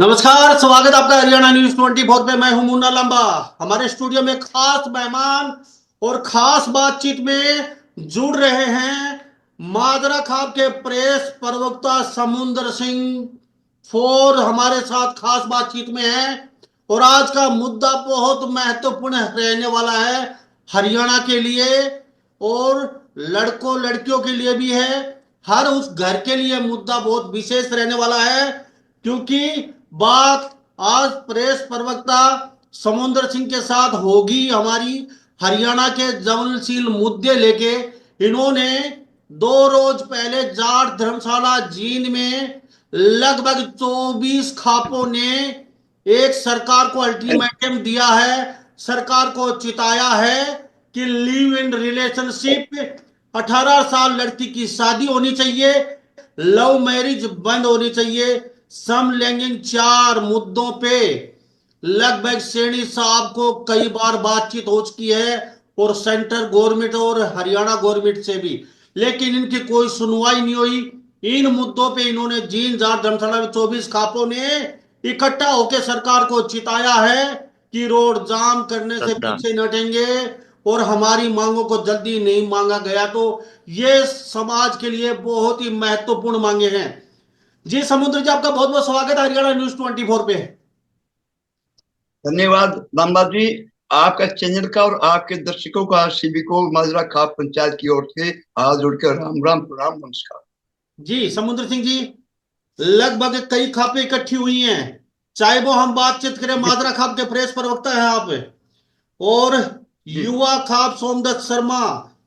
नमस्कार, स्वागत आपका हरियाणा न्यूज 24 पे। मैं हूं मुन्ना लंबा। हमारे स्टूडियो में खास मेहमान और खास बातचीत में जुड़ रहे हैं माजरा खाप के प्रेस प्रवक्ता समुंदर सिंह फोर हमारे साथ खास बातचीत में है। और आज का मुद्दा बहुत महत्वपूर्ण रहने वाला है हरियाणा के लिए और लड़कों लड़कियों के लिए भी है। हर उस घर के लिए मुद्दा बहुत विशेष रहने वाला है, क्योंकि बात आज प्रेस प्रवक्ता समुंदर सिंह के साथ होगी हमारी हरियाणा के ज्वलनशील मुद्दे लेके। इन्होंने 2 रोज पहले जाट धर्मशाला जींद में लगभग 24 खापों ने एक सरकार को अल्टीमेटम दिया है, सरकार को चिताया है कि लिव इन रिलेशनशिप 18 साल लड़की की शादी होनी चाहिए, लव मैरिज बंद होनी चाहिए। समलैंगिक 4 मुद्दों पे लगभग सैनी साहब को कई बार बातचीत हो चुकी है और सेंट्रल गवर्नमेंट और हरियाणा गवर्नमेंट से भी, लेकिन इनकी कोई सुनवाई नहीं हुई। इन मुद्दों पे इन्होंने जींद जाट धर्मशाला में 24 खापों ने इकट्ठा होकर सरकार को चिताया है कि रोड जाम करने से पीछे न हटेंगे और हमारी मांगों को जल्दी नहीं मांगा गया तो ये समाज के लिए बहुत ही महत्वपूर्ण मांगे हैं। जी समुद्र जी, आपका बहुत बहुत स्वागत है हरियाणा न्यूज 24 पे। धन्यवाद रामबाब जी, आपका चैनल का और आपके दर्शकों का सभी को माजरा खाप पंचायत की ओर से हाथ जोड़कर राम राम प्रणाम नमस्कार। जी समुद्र सिंह जी, लगभग कई खापें इकट्ठी हुई हैं, चाहे वो हम बातचीत करें माजरा खाप के प्रेस प्रवक्ता है आप, और युवा खाप सोमदत्त शर्मा,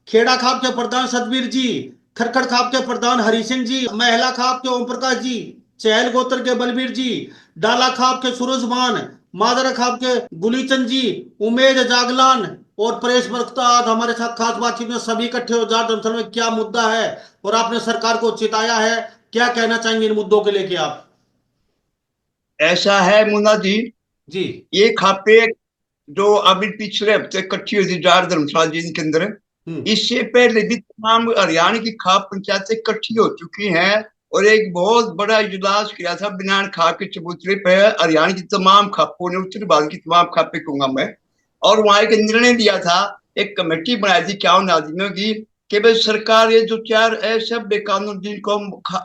खेड़ा खाप के प्रधान सतबीर जी, खरखड़ खाप के प्रधान हरि सिंह जी, महिला खाप के ओम प्रकाश जी, चहल गोत्र के बलबीर जी, डाला खाप के सूरजमान, मादरा खाप के गुलीचंद जी, उमेद जागलान और प्रेस प्रवक्ता आज हमारे साथ खास बातचीत में सभी इकट्ठे हो जाट धर्मशाला में क्या मुद्दा है और आपने सरकार को चिताया है, क्या कहना चाहेंगे इन मुद्दों को लेके आप? ऐसा है मुन्ना जी, जी ये खापे जो अभी पिछले हफ्ते इकट्ठी हुई थी जाट धर्मशाला जी के अंदर, इससे पहले भी तमाम हरियाणा की खाप पंचायतें इकट्ठी हो चुकी हैं और एक बहुत बड़ा इजलास किया था बिनान खाप के चबूतरे पे। हरियाणा की तमाम खापों ने, उत्तरी भारत की तमाम खापे कहूंगा मैं, और वहां एक निर्णय लिया था, एक कमेटी बनाई थी 51 आदमियों की कि भाई सरकार ये जो 4 ऐसे बेकानून जिनको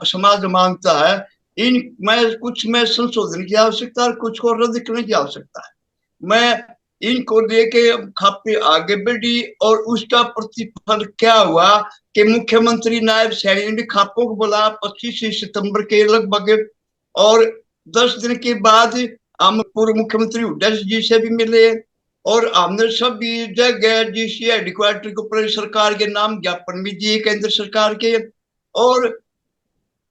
समाज मांगता है, इन में संशोधन की आवश्यकता है, कुछ को रद्द करने की आवश्यकता है। मैं इनको लेके खापे आगे बढ़ी और उसका प्रतिफल क्या हुआ कि मुख्यमंत्री नायब सैनी ने खापों को बोला 25 सितंबर के लगभग, और 10 दिन के बाद हम पूर्व मुख्यमंत्री हुड्डा जी से भी मिले और हमने सभी जगह डीसी हेडक्वार्टर के ऊपर सरकार के नाम ज्ञापन भी दिए केंद्र सरकार के, और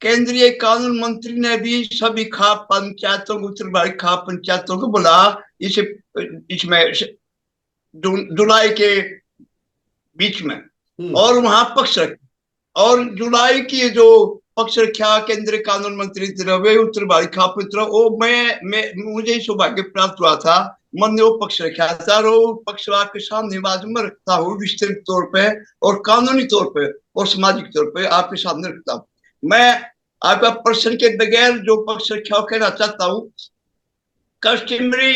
केंद्रीय कानून मंत्री ने भी सभी खाप पंचायतों को, उत्तर भारत खाप पंचायतों को बोला इसमें जुलाई के बीच में, और वहां पक्ष रखा। और जुलाई की जो पक्ष रखा केंद्रीय कानून मंत्री वे उत्तर भारत खाप वो मैं मुझे सौभाग्य प्राप्त हुआ था, मैंने वो पक्ष रखा था और वो पक्ष आपके सामने बाजू में रखता हूँ विस्तृत तौर पे और कानूनी तौर पे और सामाजिक तौर पे आपके सामने रखता हूँ। मैं आपका प्रश्न के बगैर जो पक्ष रखा कहना चाहता हूँ, कस्टमरी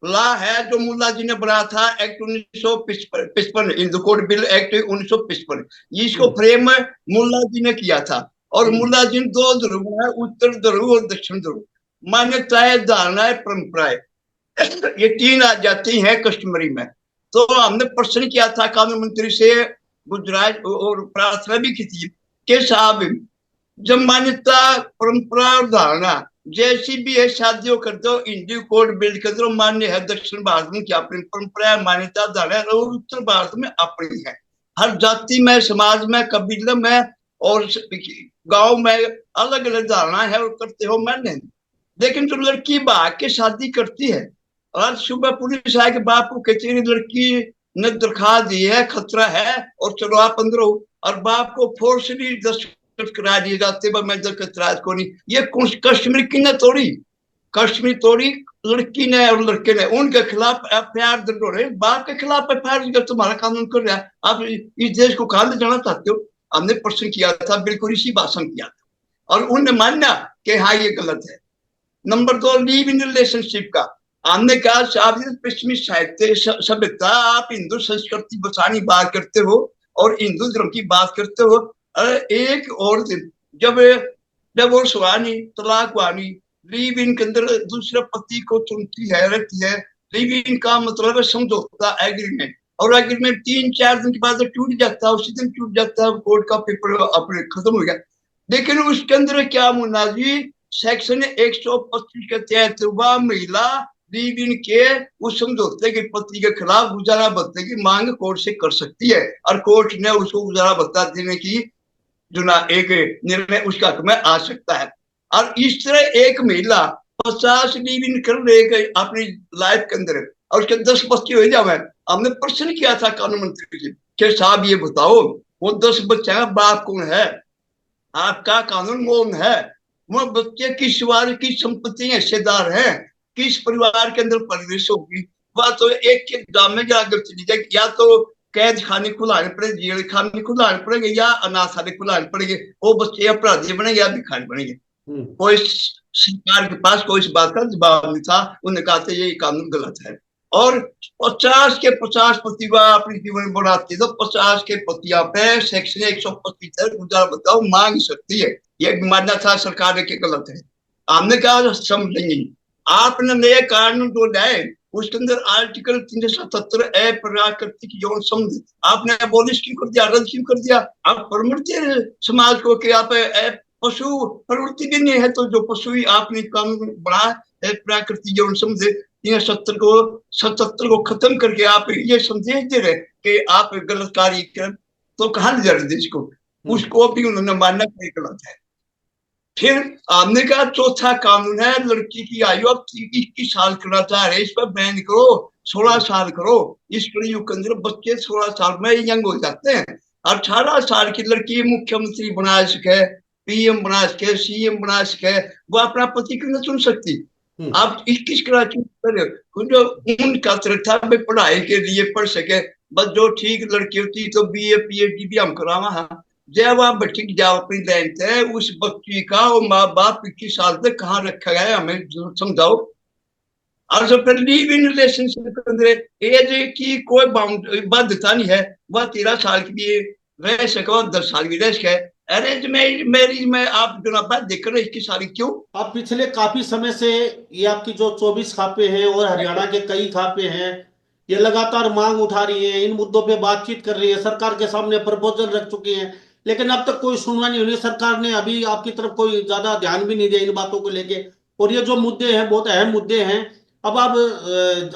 लॉ है जो मुल्ला जी ने बनाया था, act 1955 Hindu code bill act 1955, इसको फ्रेम मुल्ला जी ने किया था। और मुल्ला जी ने 2 ध्रुव है, उत्तर ध्रुव और दक्षिण ध्रुव, मान्यताएं, धारणाएं, परंपराएं, ये 3 आ जाती हैं कस्टमरी में। तो हमने प्रश्न किया था कानून मंत्री से गुजरात और प्रार्थना भी की थी कि साहब जब मान्यता, परंपरा और धारणा जैसी भी है शादियों कर दो, हिंदू कोड बिल्ड कर दो, मान्य है दक्षिण भारत में क्या अपनी परंपरा, मान्यता, धारणा, और उत्तर भारत में अपनी है। हर जाति में, समाज में, कबीले में और गांव में अलग अलग धारणा है और करते हो मान्य। लेकिन जो लड़की भाग के शादी करती है, आज सुबह पुलिस आके बाप को कहती है लड़की ने दरखास्त दी है, खतरा है और चलो आप अंदर हो, और बाप को फोर्सली करा दिए जाते को नहीं। ये कश्मीर की ने तोड़ी, कश्मीर तोड़ी लड़की ने और लड़के ने, उनके खिलाफ एफआईआर दर्ज हो रहे, बाप के खिलाफ एफआईआर तुम्हारा कानून कर रहा है, आप इस देश को कहां ले जाना चाहते हो? हमने प्रश्न किया था, बिल्कुल इसी भाषण किया था और उन्होंने माना कि हाँ ये गलत है। नंबर 2 लिव इन रिलेशनशिप का। हमने कहा साहब पश्चिमी साहित्य सभ्यता, आप हिंदू संस्कृति बचाने की बात करते हो और हिंदू धर्म की बात करते हो। एक और दिन जब डिवोर्स हुआ नहीं, तलाक हुआ नहीं, लिव इन के अंदर दूसरे पति को चुनती है, रखती है। लिव इन का मतलब है समझौता, एग्रीमेंट। और एग्रीमेंट 3-4 दिन के बाद टूट जाता है, उसी दिन टूट जाता है, कोर्ट का पेपर अपने खत्म हो गया। लेकिन उसके अंदर क्या मुन्ना जी, सेक्शन 125 के तहत वह महिला लिव इन के उस समझौते के पति के खिलाफ गुजारा भत्ते की मांग कोर्ट से कर सकती है, और कोर्ट ने उसको गुजारा भत्ता देने की जो ना एक निर्णय उसका हक में आ सकता है। और इस तरह एक महिला 50 लिव इन कर लेगा अपनी लाइफ के अंदर, और उसके 10 बच्चे हो जाए। हमने प्रश्न किया था कानून मंत्री जी कि साहब ये बताओ, वो 10 बच्चे का बाप कौन है, आपका कानून कौन है, वो बच्चे किस वार की संपत्ति हिस्सेदार है, किस परिवार के अंदर परिवेश होगी। वह तो एक एग्जाम में जाकर चली जाए, या तो कैद खाने खुलाने पड़ेंगे, जेल खाने खुलाने पड़ेंगे, या अनाथालय खुलाने पड़ेंगे। वो बच्चे अपराधी बनेंगे या भिखारी बनेंगे। कोई सरकार के पास कोई इस बात का जवाब नहीं था। उन्होंने कहा था ये कानून गलत है। और 50 के 50 पति अपनी जीवन बनाती, तो 50 के पतिया पे सेक्शन 125 गुजारा बताओ मांग सकती है। ये मानना था सरकार के गलत है। हमने कहा समझेंगे। आपने नए कानून जो लाए उसके अंदर आर्टिकल 377 प्राकृतिक यौन संबंध आपने अबॉलिश क्यों कर दिया, रद्द क्यों कर दिया? आप प्रवृत्ति समाज को कि आप पशु प्रवृत्ति भी नहीं है, तो जो पशु ही आपने कानून बना है प्राकृतिक यौन संबंध 377 को खत्म करके आप ये संदेश दे रहे कि आप गलत कार्य कर, तो कहाँ ले जा रहे देश को? उसको भी उन्होंने मानना कोई गलत है। फिर हमने कहा चौथा कानून है लड़की की आयु अब 21 साल करना चाह रहे, इस पर बैन करो, 16 साल करो। इस कलयुग के अंदर बच्चे 16 साल में यंग हो जाते हैं। 18 साल की लड़की मुख्यमंत्री बना सके, पीएम बना सके, सीएम बना सके, वो अपना पति क्यों नहीं चुन सकती? आप 21 करा जो उनका था पढ़ाई के लिए पढ़ सके, बस जो ठीक लड़की होती तो बीए पीएचडी भी हम करावा। हाँ, जब आप बच्ची जाओ अपनी लाइन से, उस बच्ची का वो माँ बाप 21 साल तक कहाँ रखा गया है, हमें समझाओ। और जो फिर लिव इन रिलेशनशिप के अंदर एज की कोई बाध्यता नहीं है, वह 13 साल की भी रह सके और 10 साल भी रह सके। अरेंज मैरिज में आप जो बात देख रहे 21 साल क्यों? आप पिछले काफी समय से ये आपकी जो 24 खापे हैं और हरियाणा के कई खापे हैं, ये लगातार मांग उठा रही है, इन मुद्दों पे बातचीत कर रही है, सरकार के सामने प्रपोजल रख चुकी हैं, लेकिन अब तक कोई सुनवाई नहीं हुई। सरकार ने अभी आपकी तरफ कोई ज्यादा ध्यान भी नहीं दिया इन बातों को लेके। और ये जो मुद्दे हैं बहुत अहम मुद्दे हैं। अब आप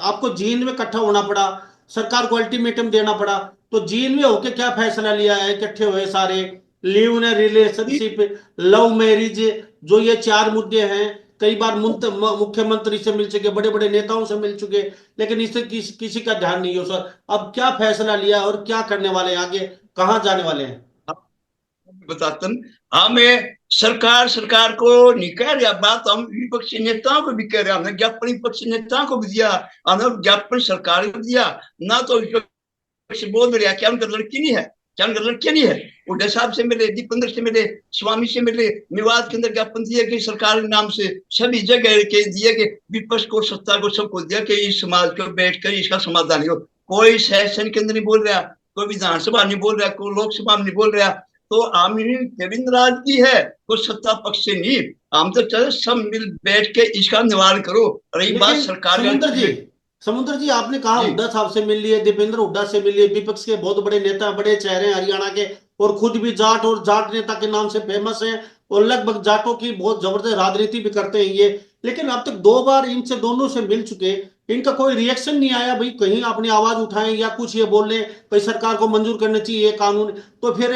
आपको जींद में इकट्ठा होना पड़ा, सरकार को अल्टीमेटम देना पड़ा, तो जींद में होके क्या फैसला लिया है? इकट्ठे हुए सारे, live in relationship, love marriage, जो ये 4 मुद्दे हैं। कई बार मुख्यमंत्री से मिल चुके, बड़े बड़े नेताओं से मिल चुके, लेकिन इससे किसी का ध्यान नहीं हो। सर अब क्या फैसला लिया और क्या करने वाले हैं, आगे कहाँ जाने वाले हैं? बताता हमें सरकार को नहीं कह रहा बात, हम विपक्षी नेताओं को भी कह रहे हैं। हमने ज्ञापन विपक्षी नेताओं को भी दिया, हमने ज्ञापन सरकार को दिया ना। तो विपक्ष बोल रहा क्या उनका लड़की नहीं है, क्या उनका लड़कियां नहीं है? उदय साहब से मिले, दीपेंद्र से मिले, स्वामी से मिले, विवाद के अंदर ज्ञापन दिया कि सरकार के नाम से सभी जगह के दिए कि विपक्ष को सत्ता को सबको दिया कि इस समाज को बैठ कर इसका समाधान हो। कोई सेशन के अंदर नहीं बोल रहा, कोई विधानसभा नहीं बोल रहा, कोई लोकसभा में नहीं बोल रहा। तो आमिर नाराजगी है कोई सत्ता पक्ष से नहीं। हम तो चले सब मिल बैठ के इसका निवारण करो। रही बात सरकार समुद्र जी आपने कहा हुड्डा साहब से मिल लिए, दीपेंद्र हुड्डा से मिल लिए, विपक्ष के बहुत बड़े नेता, बड़े चेहरे हरियाणा के, और खुद भी जाट और जाट नेता के नाम से फेमस हैं, और लगभग जाटों की बहुत जबरदस्त राजनीति भी करते हैं ये। लेकिन अब तक 2 बार इनसे दोनों से मिल चुके, इनका कोई रिएक्शन नहीं आया भाई, कहीं अपनी आवाज उठाएं या कुछ ये बोल लें भाई सरकार को मंजूर करना चाहिए ये कानून। तो फिर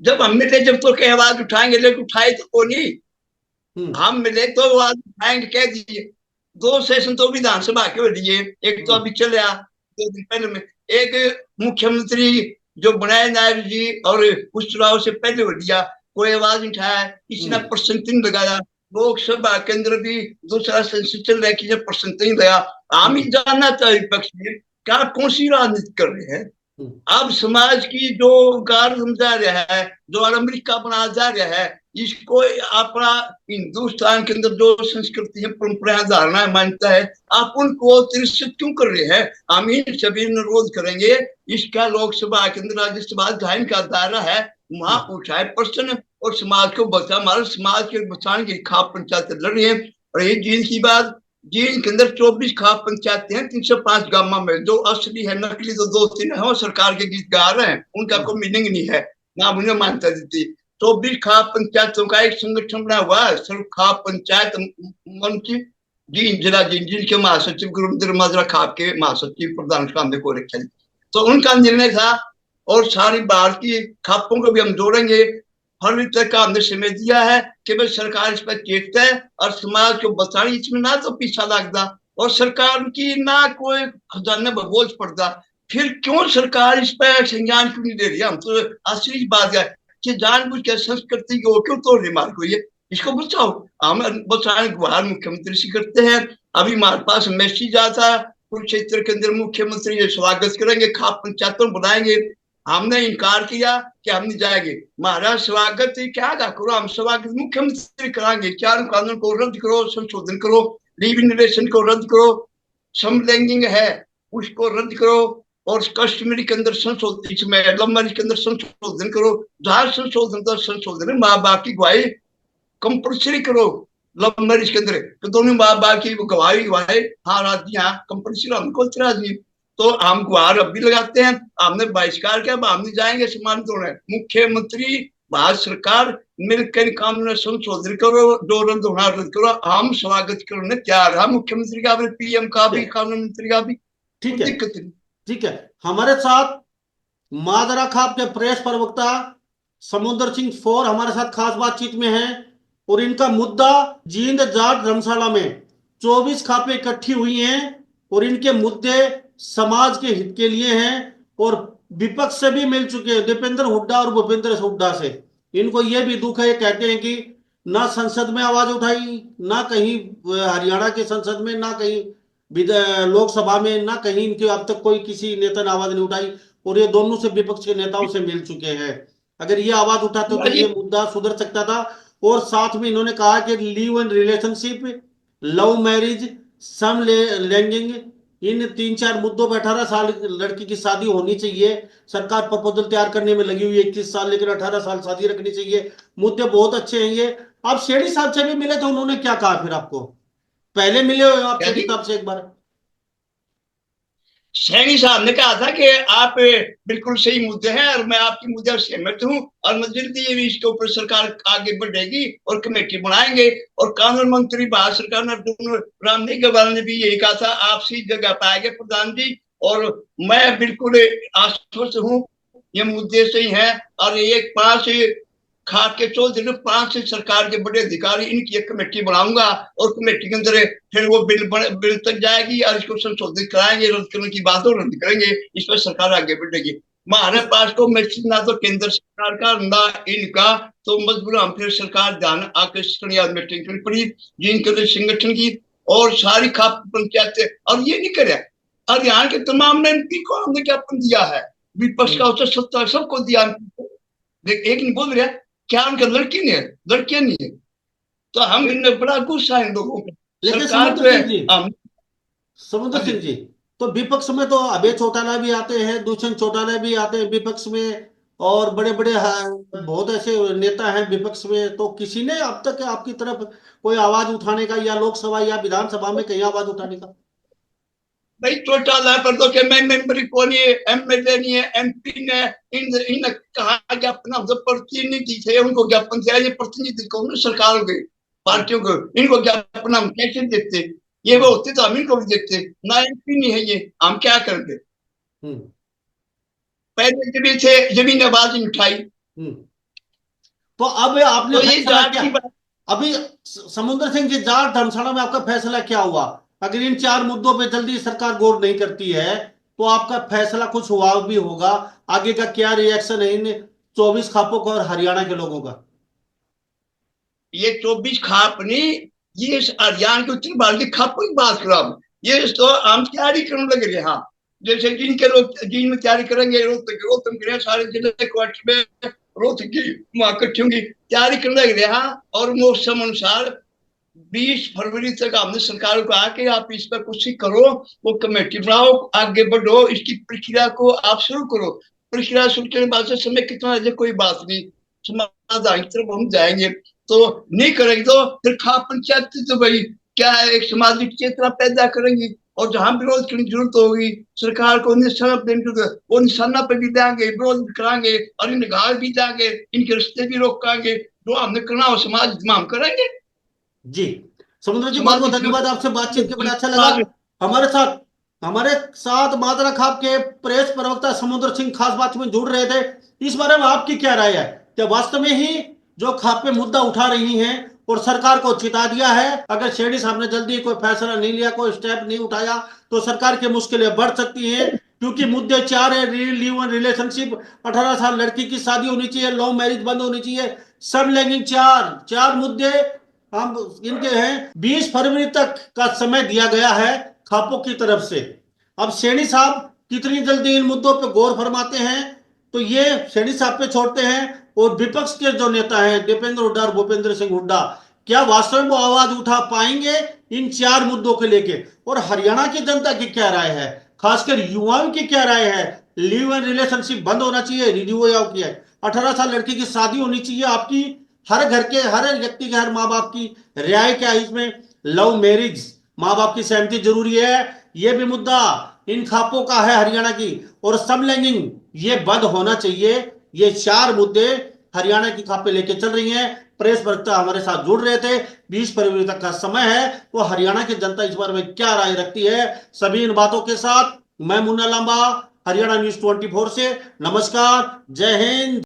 जब हम मिले जब तो क्या आवाज उठाएंगे, लेकिन उठाए तो को नहीं। हम मिले तो आवाज उठाएंगे, कह दीजिए 2 सेशन तो विधानसभा के हो लिए, एक तो अभी चल रहा 2 दिन पहले में, एक मुख्यमंत्री जो बनाए नायब जी और उस चुनाव से पहले हो लिया, कोई आवाज नहीं उठाया, किसी ने प्रश्न नहीं लगाया। लोकसभा के अंदर भी दूसरा सेशन चल रहा है, किसी ने प्रश्न नहीं लगा। हम ही जानना चाहिए विपक्ष में क्या कौन सी राजनीति कर रहे हैं, अब समाज की जो गार समझा रहा है, जो अमेरिका बना जा रहा है, इसको अपना हिंदुस्तान के अंदर जो संस्कृति है, परंपरा, धारणा मानता है, आप उनको तिरस्कृत क्यों कर रहे हैं? हम इन सभी अनुरोध करेंगे, इसका लोकसभा के अंदर, राज्यसभा अध्ययन का दायरा है, वहां उठाए प्रश्न और समाज को बचा, हमारे समाज के बचाने की खाप पंचायत लड़ रही है। और ये जींद की बात, जींद के अंदर 24 खाप पंचायतें हैं, 305 गांव में, जो असली है, नकली तो 2-3 है, वो सरकार के गीत गा रहे हैं, उनका कोई मीनिंग नहीं है, ना उन्हें मान्यता देती। 24 खाप पंचायतों का एक संगठन बना हुआ है, सर्व खाप पंचायत मंच जींद, जिला जींद, जिनके महासचिव गुरुविंदर माजरा खाप के महासचिव प्रधान काम को रखे। तो उनका निर्णय था, और सारी भारतीय खापों को भी हम जोड़ेंगे। हर तक का हमने समय दिया है कि भाई सरकार इस पर चेत है और समाज को बचाने, इसमें ना तो पीछा लगता और सरकार की ना कोई खजाने पर बोझ पड़ता, फिर क्यों सरकार इस पर संज्ञान क्यों नहीं दे रही? हम तो असली बात है कि जानबूझ के संस्कृति को क्यों तोड़ रही मार को, ये इसको बचाओ। हम बचाने गुहार मुख्यमंत्री से करते हैं। अभी हमारे पास मैसेज आता, कुरुक्षेत्र के अंदर मुख्यमंत्री स्वागत करेंगे, खाप पंचायतों बनाएंगे। हमने इनकार किया कि हम नहीं जाएंगे। महाराज स्वागत क्या करो, हम स्वागत मुख्यमंत्री कराएंगे। चार कानून को रद्द करो, संशोधन करो, लिविंग रिलेशन को रद्द करो, समलैंगिक है उसको रद्द करो, और कश्मीरी के अंदर संशोधन, इसमें लव मैरिज के अंदर संशोधन करो। जहां संशोधन तो संशोधन है, माँ बाप की गवाही कंपल्सरी करो। लव मैरिज के अंदर तो दोनों माँ बाप की गवाही गवाही, हाँ राजी, हाँ कंपल्सरी, हमको राजी। तो हम गुहार अब भी लगाते हैं, हमने बहिष्कार किया, हम नहीं जाएंगे, सम्मानित होना है। मुख्यमंत्री भारत सरकार मिलकर कानून संशोधन करो, जो रद्द होना रद्द करो, हम स्वागत करने तैयार है, मुख्यमंत्री का भी, पीएम का भी, कानून मंत्री का भी। ठीक है, दिक्कत नहीं। ठीक है। हमारे साथ मादरा खाप के प्रेस प्रवक्ता समुद्र सिंह फोर हमारे साथ खास बातचीत में हैं, और इनका मुद्दा जींद जाट धर्मशाला में 24 खापें इकट्ठी हुई हैं, और इनके मुद्दे समाज के हित के लिए हैं, और विपक्ष से भी मिल चुके हैं, दीपेंद्र हुड्डा और भूपेंद्र हुड्डा से। इनको यह भी दुख है, कहते हैं कि ना संसद में आवाज उठाई, ना कहीं हरियाणा के संसद में, ना कहीं लोकसभा में, ना कहीं इनके अब तक कोई किसी नेता ने आवाज नहीं उठाई, और ये दोनों से विपक्ष के नेताओं से मिल चुके हैं। अगर ये आवाज उठाते तो ये मुद्दा सुधर सकता था। और साथ में इन्होंने कहा कि live in relationship, love marriage, समलैंगिक, इन 3-4 मुद्दों पर 18 साल लड़की की शादी होनी चाहिए। सरकार प्रपोजल तैयार करने में लगी हुई है 21 साल, लेकिन 18 साल शादी रखनी चाहिए। मुद्दे बहुत अच्छे हैं ये। आप शेडी साहब से भी मिले थे, उन्होंने क्या कहा फिर आपको? पहले मिले हो आप शेडी साहब से एक बार? सैनी साहब ने कहा था कि आप बिल्कुल सही मुद्दे हैं और मैं आपकी मुद्दे से सहमत हूं, और मैं जल्दी इसके ऊपर सरकार आगे बढ़ेगी और कमेटी बनाएंगे। और कानून मंत्री भारत सरकार ने राम मेघवाल ने भी यही कहा था, आप सही जगह पाएंगे प्रधान जी, और मैं बिल्कुल आश्वस्त हूं ये मुद्दे सही हैं। और एक 5 खाप के 5 सरकार के बड़े अधिकारी, इनकी एक कमेटी बनाऊंगा, और कमेटी के अंदर फिर वो बिल तक जाएगी और इसको संशोधित कराएंगे, रद्द करने की बात हो रद्द करेंगे, इस पर सरकार आगे बढ़ेगी। हमारे पास को मैसेज ना तो केंद्र सरकार का ना इनका, तो मजबूर हम फिर सरकार ध्यान आकर्षण या मीटिंग करनी पड़ी जिनके संगठन की, और सारी खाप पंचायतें, और ये नहीं करे हरियाणा के तमाम एमपी को हमने ज्ञापन दिया है, विपक्ष का उसे सत्ता सबको दिया, एक नहीं बोल रहा क्या उनका लड़की नहीं है, लड़कियां नहीं है। तो हम इनमें बड़ा गुस्सा है इन लोगों को। लेकिन समुद्र सिंह जी, तो विपक्ष में तो अभय चौटाला भी आते हैं, दुष्यंत चौटाला भी आते हैं विपक्ष में, और बड़े बड़े बहुत ऐसे नेता हैं विपक्ष में। तो किसी ने अब तक आपकी तरफ कोई आवाज उठाने का, या लोकसभा या विधानसभा में कहीं आवाज उठाने का? भाई चौटाला पर तो कि मैं मेंबर को नहीं है, एमएलए नहीं है, एमपी ने इन कहा कि अपना जो प्रतिनिधि थे उनको ज्ञापन दिया, ये प्रतिनिधि कौन सरकार के पार्टियों को, इनको ज्ञापन हम कैसे देते? ये वो होते तो हम इनको भी देखते ना, एमपी नहीं है ये, हम क्या करते? पहले जब थे जमीन आवाज नहीं उठाई। तो अब आपने तो ये क्या? अभी समुद्र सिंह जी, जाट धर्मशाला में आपका फैसला क्या हुआ? अगर इन 4 मुद्दों पे जल्दी सरकार गौर नहीं करती है, तो आपका फैसला कुछ हुआ भी होगा। आगे का क्या रिएक्शन है इन 24 खापों का और हरियाणा के लोगों का? ये 24 खाप नहीं, ये हरियाणा के उत्तर भारत की खापों की बात करो। ये तो हम तैयारी करने लगे। हाँ, जैसे जिनके लोग जिन में तैयारी करेंगे, रोहतक के सारे जिले क्वार्टर में रोहतक की वहां इकट्ठी होंगी, तैयारी करने लग रहे हैं। और मौसम अनुसार 20 फरवरी तक हमने सरकार को कहा कि आप इस पर कुछ करो, वो कमेटी बनाओ, आगे बढ़ो, इसकी प्रक्रिया को आप शुरू करो। प्रक्रिया शुरू करने बाद समय कितना है कोई बात नहीं, समाधान की तरफ हम जाएंगे। तो नहीं करेंगे तो फिर खाप पंचायत तो भाई क्या है, एक सामाजिक चेतना पैदा करेंगी। और जहां विरोध करने की जरूरत होगी, सरकार को निशाना देने वो निशाना पे भी देंगे, विरोध भी कराएंगे, और इन गाल भी देंगे, इनके रास्ते भी रोकांगे। जो हमने करना हो समाज हम करेंगे। जी समुद्र जी, बहुत बहुत सामाजिक धन्यवाद, आपसे बातचीत के बड़ा अच्छा लगा। हमारे साथ मादरा खाप के प्रेस प्रवक्ता समुद्र सिंह खास बात में जुड़ रहे थे। इस बारे में आपकी क्या राय है? क्या वास्तव में ही जो खाप पे मुद्दा उठा रही हैं और सरकार को चिता दिया है, अगर शेरनी साहब ने जल्दी कोई फैसला नहीं लिया, कोई स्टेप नहीं उठाया, तो सरकार की मुश्किलें बढ़ सकती हैं? क्योंकि मुद्दे चार है: लिव इन रिलेशनशिप, 18 साल लड़की की शादी होनी चाहिए, लव मैरिज बंद होनी चाहिए, सब लैंगिंग, चार चार मुद्दे हम इनके हैं। 20 फरवरी तक का समय दिया गया है खापों की तरफ से। अब सैनी साहब कितनी जल्दी इन मुद्दों पर गौर फरमाते हैं, तो ये सैनी साहब पे छोड़ते हैं। और विपक्ष के जो नेता हैं दीपेंद्र हुड्डा और भूपेंद्र सिंह हुड्डा, क्या वास्तव में वो आवाज उठा पाएंगे इन चार मुद्दों को लेके? और हरियाणा की जनता की क्या राय है, खासकर युवाओं की क्या राय है? लिव इन रिलेशनशिप बंद होना चाहिए, रिन्यू की है, 18 साल लड़की की शादी होनी चाहिए, आपकी हर घर के हर व्यक्ति के, हर माँ बाप की राय क्या है इसमें? लव मैरिज, माँ बाप की सहमति जरूरी है, यह भी मुद्दा इन खापों का है हरियाणा की। और समलैंगिंग ये बंद होना चाहिए। ये चार मुद्दे हरियाणा की खापे लेके चल रही हैं। प्रेस प्रवक्ता हमारे साथ जुड़ रहे थे। 20 फरवरी तक का समय है, वो हरियाणा की जनता इस बारे में क्या राय रखती है? सभी इन बातों के साथ मैं मुन्ना लांबा, हरियाणा न्यूज 24 से नमस्कार, जय हिंद।